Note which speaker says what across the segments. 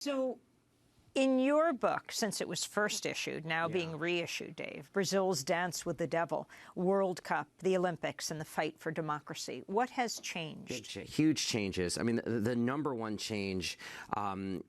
Speaker 1: So in your book, since it was first issued, now being reissued, Dave, Brazil's Dance with the Devil, World Cup, the Olympics, and the fight for democracy, what has changed?
Speaker 2: Huge changes. I mean, the number one change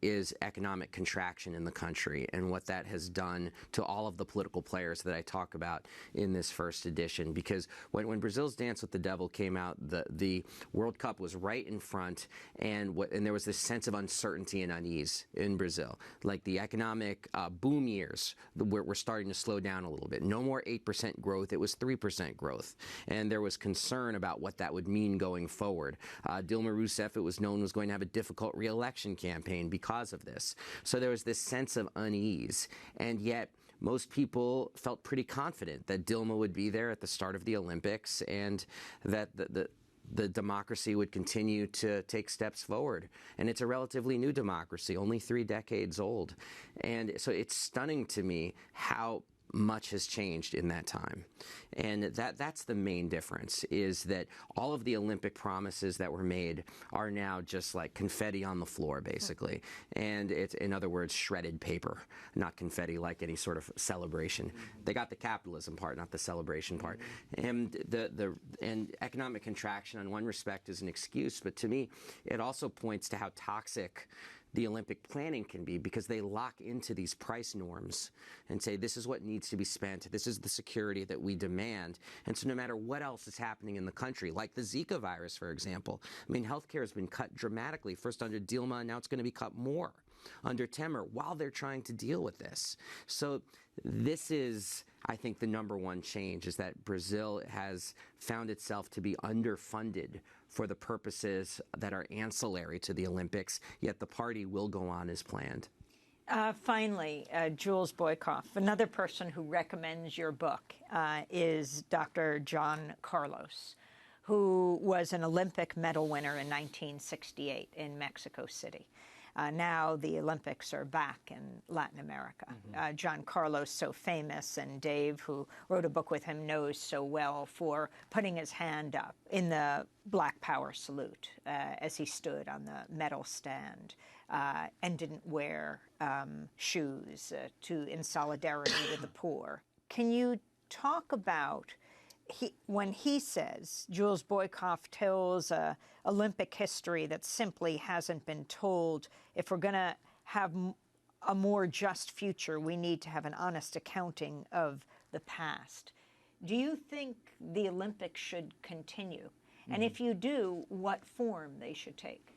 Speaker 2: is economic contraction in the country and what that has done to all of the political players that I talk about in this first edition. Because when Brazil's Dance with the Devil came out, the World Cup was right in front, and there was this sense of uncertainty and unease in Brazil. Like the economic boom years were starting to slow down a little bit. No more 8% growth, it was 3% growth. And there was concern about what that would mean going forward. Dilma Rousseff, it was known, was going to have a difficult re-election campaign because of this. So there was this sense of unease. And yet, most people felt pretty confident that Dilma would be there at the start of the Olympics and that the democracy would continue to take steps forward. And it's a relatively new democracy, only 3 decades old. And so it's stunning to me how much has changed in that time. And that's the main difference, is that all of the Olympic promises that were made are now just like confetti on the floor, basically. And it's, in other words, shredded paper, not confetti like any sort of celebration. They got the capitalism part, not the celebration part. And and economic contraction, in one respect, is an excuse, but to me, it also points to how toxic the Olympic planning can be, because they lock into these price norms and say, this is what needs to be spent, this is the security that we demand. And so no matter what else is happening in the country, like the Zika virus, for example, I mean, healthcare has been cut dramatically, first under Dilma, and now it's going to be cut more under Temer while they're trying to deal with this. So this is, I think, the number one change, is that Brazil has found itself to be underfunded for the purposes that are ancillary to the Olympics, yet the party will go on as planned.
Speaker 1: Finally, Jules Boykoff, another person who recommends your book is Dr. John Carlos, who was an Olympic medal winner in 1968 in Mexico City. Now the Olympics are back in Latin America. John Carlos, so famous, and Dave, who wrote a book with him, knows so well for putting his hand up in the Black Power salute as he stood on the medal stand and didn't wear shoes in solidarity with the poor. Can you talk about when he says, Jules Boykoff tells Olympic history that simply hasn't been told, if we're going to have a more just future, we need to have an honest accounting of the past. Do you think the Olympics should continue? And if you do, what form they should take?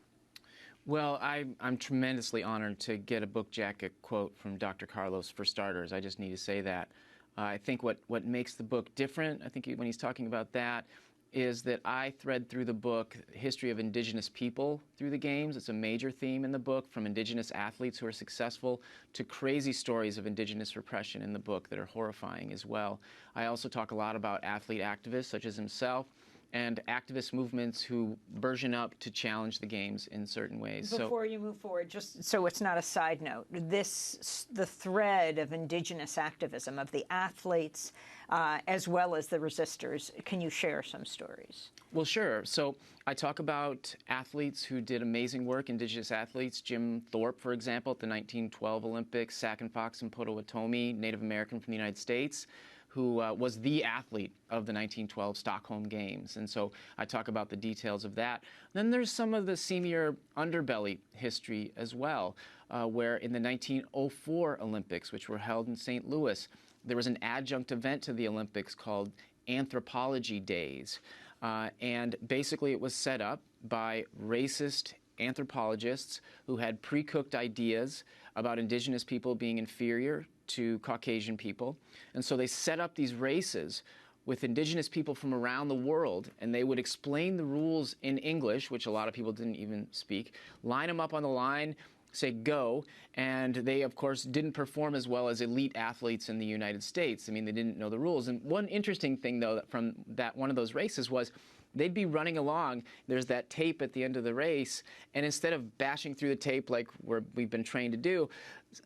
Speaker 3: Well, I'm tremendously honored to get a book jacket quote from Dr. Carlos, for starters. I just need to say that. I think what makes the book different, I think when he's talking about that, is that I thread through the book the history of indigenous people through the games. It's a major theme in the book, from indigenous athletes who are successful to crazy stories of indigenous repression in the book that are horrifying as well. I also talk a lot about athlete activists such as himself, and activist movements who version up to challenge the games in certain ways.
Speaker 1: Before you move forward, just so it's not a side note, the thread of indigenous activism, of the athletes as well as the resistors, can you share some stories?
Speaker 3: Well, sure. So I talk about athletes who did amazing work, indigenous athletes. Jim Thorpe, for example, at the 1912 Olympics, Sack and Fox and Potawatomi, Native American from the United States, who was the athlete of the 1912 Stockholm Games. And so I talk about the details of that. Then there's some of the seamier underbelly history as well, where in the 1904 Olympics, which were held in St. Louis, there was an adjunct event to the Olympics called Anthropology Days. And basically it was set up by racist anthropologists who had pre-cooked ideas about indigenous people being inferior to Caucasian people. And so they set up these races with indigenous people from around the world, and they would explain the rules in English, which a lot of people didn't even speak, line them up on the line, say go, and they, of course, didn't perform as well as elite athletes in the United States. I mean, they didn't know the rules. And one interesting thing, though, from one of those races was they'd be running along. There's that tape at the end of the race, and instead of bashing through the tape like we've been trained to do,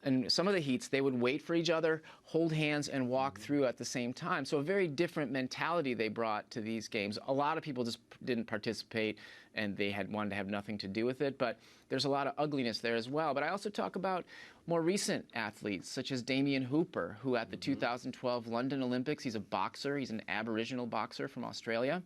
Speaker 3: in some of the heats, they would wait for each other, hold hands, and walk through at the same time. So a very different mentality they brought to these games. A lot of people just didn't participate, and they had wanted to have nothing to do with it, but there's a lot of ugliness there as well. But I also talk about more recent athletes, such as Damien Hooper, who at the 2012 London Olympics, he's a boxer, he's an Aboriginal boxer from Australia,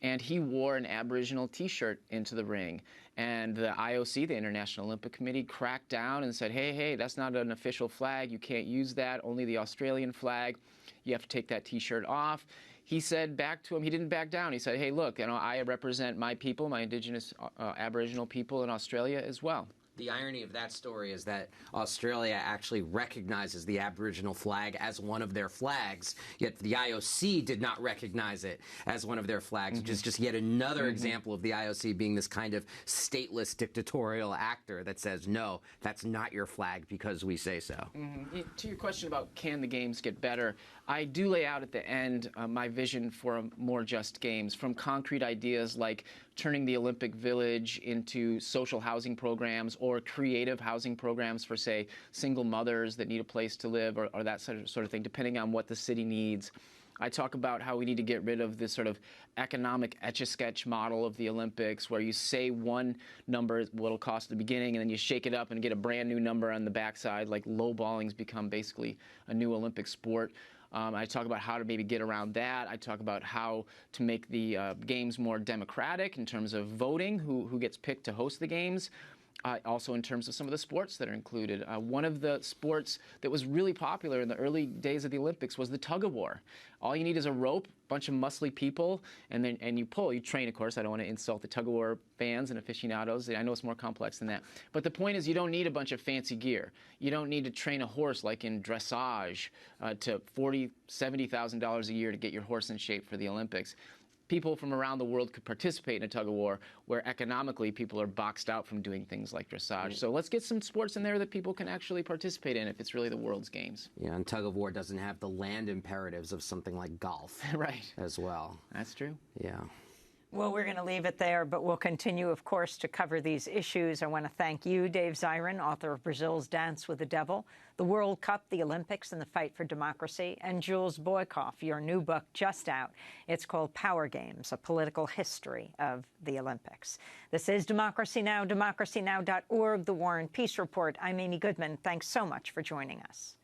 Speaker 3: and he wore an Aboriginal T-shirt into the ring. And the IOC, the International Olympic Committee, cracked down and said, hey, that's not an official flag. You can't use that, only the Australian flag. You have to take that T-shirt off. He said back to him, he didn't back down. He said, hey, look, I represent my people, my indigenous Aboriginal people in Australia as well.
Speaker 2: The irony of that story is that Australia actually recognizes the Aboriginal flag as one of their flags, yet the IOC did not recognize it as one of their flags, which is just yet another example of the IOC being this kind of stateless dictatorial actor that says, no, that's not your flag because we say so.
Speaker 3: To your question about can the games get better, I do lay out at the end my vision for more just games, from concrete ideas like turning the Olympic Village into social housing programs or creative housing programs for, say, single mothers that need a place to live or that sort of thing, depending on what the city needs. I talk about how we need to get rid of this sort of economic etch-a-sketch model of the Olympics where you say one number is what it'll cost at the beginning and then you shake it up and get a brand new number on the backside, like lowballing's become basically a new Olympic sport. I talk about how to maybe get around that. I talk about how to make the games more democratic in terms of voting, who gets picked to host the games. Also in terms of some of the sports that are included. One of the sports that was really popular in the early days of the Olympics was the tug-of-war. All you need is a rope, a bunch of muscly people, and you pull. You train, of course. I don't want to insult the tug-of-war fans and aficionados. I know it's more complex than that. But the point is you don't need a bunch of fancy gear. You don't need to train a horse like in dressage to $40,000, $70,000 a year to get your horse in shape for the Olympics. People from around the world could participate in a tug-of-war where economically people are boxed out from doing things like dressage. So let's get some sports in there that people can actually participate in if it's really the world's games.
Speaker 2: Yeah, and tug-of-war doesn't have the land imperatives of something like golf
Speaker 3: Right.
Speaker 2: as well.
Speaker 3: That's true.
Speaker 2: Yeah.
Speaker 1: Well, we're going to leave it there, but we'll continue, of course, to cover these issues. I want to thank you, Dave Zirin, author of Brazil's Dance with the Devil, the World Cup, the Olympics, and the Fight for Democracy, and Jules Boykoff, your new book just out. It's called Power Games, A Political History of the Olympics. This is Democracy Now!, democracynow.org, The War and Peace Report. I'm Amy Goodman. Thanks so much for joining us.